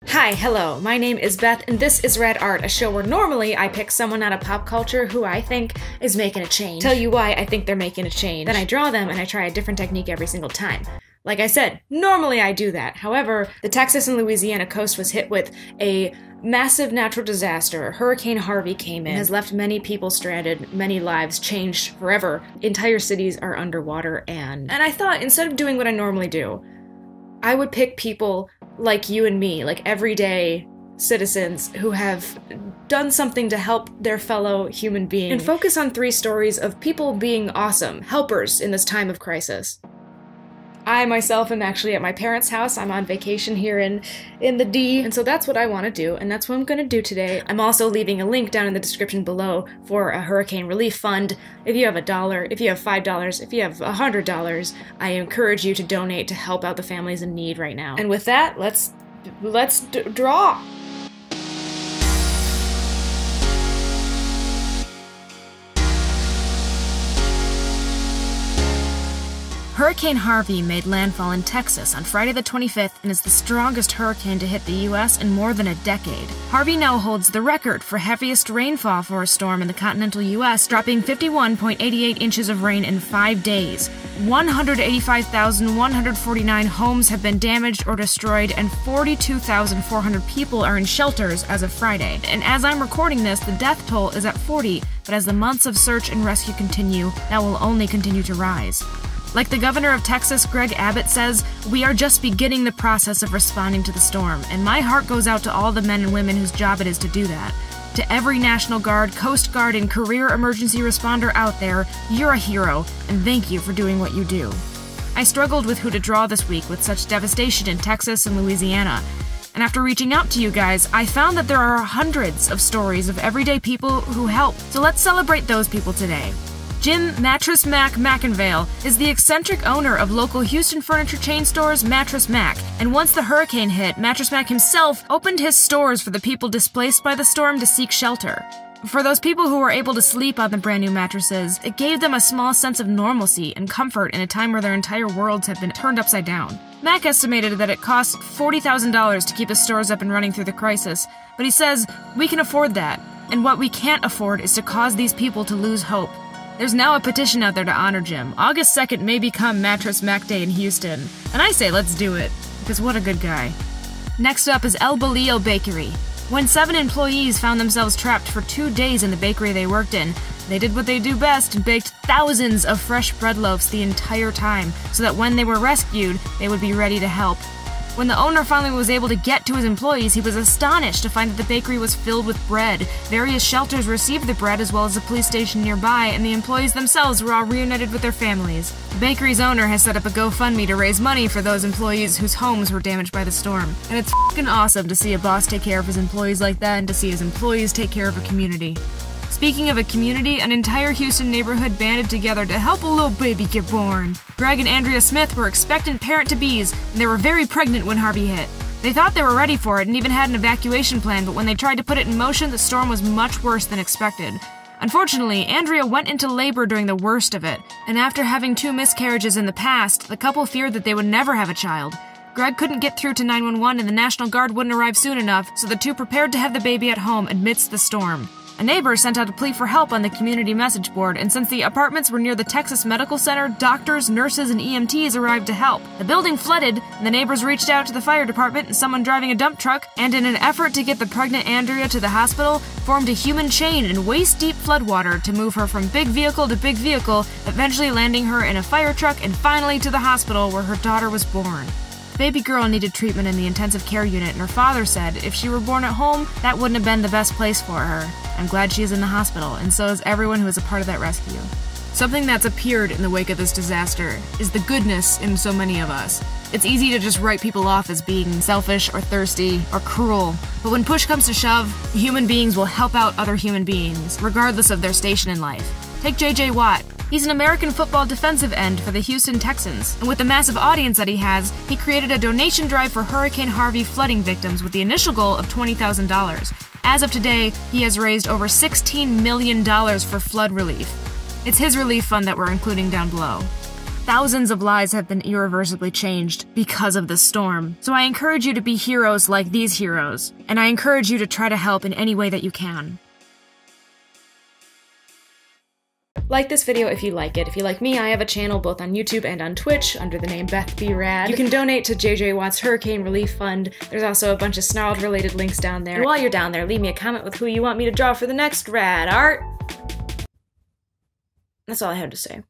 Hi, hello, my name is Beth, and this is Rad Art, a show where normally I pick someone out of pop culture who I think is making a change. Tell you why I think they're making a change. Then I draw them and I try a different technique every single time. Like I said, normally I do that. However, the Texas and Louisiana coast was hit with a massive natural disaster. Hurricane Harvey came in and has left many people stranded, many lives changed forever. Entire cities are underwater, and I thought, instead of doing what I normally do, I would pick people like you and me, like everyday citizens who have done something to help their fellow human being, and focus on 3 stories of people being awesome, helpers in this time of crisis. I myself am actually at my parents' house. I'm on vacation here in the D, and so that's what I want to do, and that's what I'm going to do today. I'm also leaving a link down in the description below for a hurricane relief fund. If you have $1, if you have $5, if you have $100, I encourage you to donate to help out the families in need right now. And with that, let's draw. Hurricane Harvey made landfall in Texas on Friday the 25th and is the strongest hurricane to hit the U.S. in more than a decade. Harvey now holds the record for heaviest rainfall for a storm in the continental U.S., dropping 51.88 inches of rain in 5 days. 185,149 homes have been damaged or destroyed, and 42,400 people are in shelters as of Friday. And as I'm recording this, the death toll is at 40, but as the months of search and rescue continue, that will only continue to rise. Like the governor of Texas, Greg Abbott, says, "We are just beginning the process of responding to the storm, and my heart goes out to all the men and women whose job it is to do that. To every National Guard, Coast Guard, and career emergency responder out there, you're a hero, and thank you for doing what you do." I struggled with who to draw this week with such devastation in Texas and Louisiana. And after reaching out to you guys, I found that there are hundreds of stories of everyday people who help. So let's celebrate those people today. Jim Mattress Mac McInvale is the eccentric owner of local Houston furniture chain stores Mattress Mac, and once the hurricane hit, Mattress Mac himself opened his stores for the people displaced by the storm to seek shelter. For those people who were able to sleep on the brand new mattresses, it gave them a small sense of normalcy and comfort in a time where their entire worlds had been turned upside down. Mac estimated that it cost $40,000 to keep his stores up and running through the crisis, but he says, "We can afford that, and what we can't afford is to cause these people to lose hope." There's now a petition out there to honor Jim. August 2nd may become Mattress Mac Day in Houston, and I say let's do it, because what a good guy. Next up is El Bolillo Bakery. When 7 employees found themselves trapped for 2 days in the bakery they worked in, they did what they do best and baked thousands of fresh bread loaves the entire time, so that when they were rescued, they would be ready to help. When the owner finally was able to get to his employees, he was astonished to find that the bakery was filled with bread. Various shelters received the bread as well as a police station nearby, and the employees themselves were all reunited with their families. The bakery's owner has set up a GoFundMe to raise money for those employees whose homes were damaged by the storm. And it's f***ing awesome to see a boss take care of his employees like that, and to see his employees take care of a community. Speaking of a community, an entire Houston neighborhood banded together to help a little baby get born. Greg and Andrea Smith were expectant parent-to-bes, and they were very pregnant when Harvey hit. They thought they were ready for it and even had an evacuation plan, but when they tried to put it in motion, the storm was much worse than expected. Unfortunately, Andrea went into labor during the worst of it, and after having 2 miscarriages in the past, the couple feared that they would never have a child. Greg couldn't get through to 911 and the National Guard wouldn't arrive soon enough, so the 2 prepared to have the baby at home amidst the storm. A neighbor sent out a plea for help on the community message board, and since the apartments were near the Texas Medical Center, doctors, nurses, and EMTs arrived to help. The building flooded, and the neighbors reached out to the fire department and someone driving a dump truck, and in an effort to get the pregnant Andrea to the hospital, formed a human chain in waist-deep floodwater to move her from big vehicle to big vehicle, eventually landing her in a fire truck and finally to the hospital where her daughter was born. The baby girl needed treatment in the intensive care unit, and her father said if she were born at home, that wouldn't have been the best place for her. I'm glad she is in the hospital, and so is everyone who was a part of that rescue. Something that's appeared in the wake of this disaster is the goodness in so many of us. It's easy to just write people off as being selfish or thirsty or cruel, but when push comes to shove, human beings will help out other human beings, regardless of their station in life. Take J.J. Watt. He's an American football defensive end for the Houston Texans, and with the massive audience that he has, he created a donation drive for Hurricane Harvey flooding victims with the initial goal of $20,000. As of today, he has raised over $16 million for flood relief. It's his relief fund that we're including down below. Thousands of lives have been irreversibly changed because of this storm. So I encourage you to be heroes like these heroes, and I encourage you to try to help in any way that you can. Like this video if you like it. If you like me, I have a channel both on YouTube and on Twitch under the name Beth Be Rad. You can donate to JJ Watt's Hurricane Relief Fund. There's also a bunch of Snarled related links down there. And while you're down there, leave me a comment with who you want me to draw for the next rad art. That's all I have to say.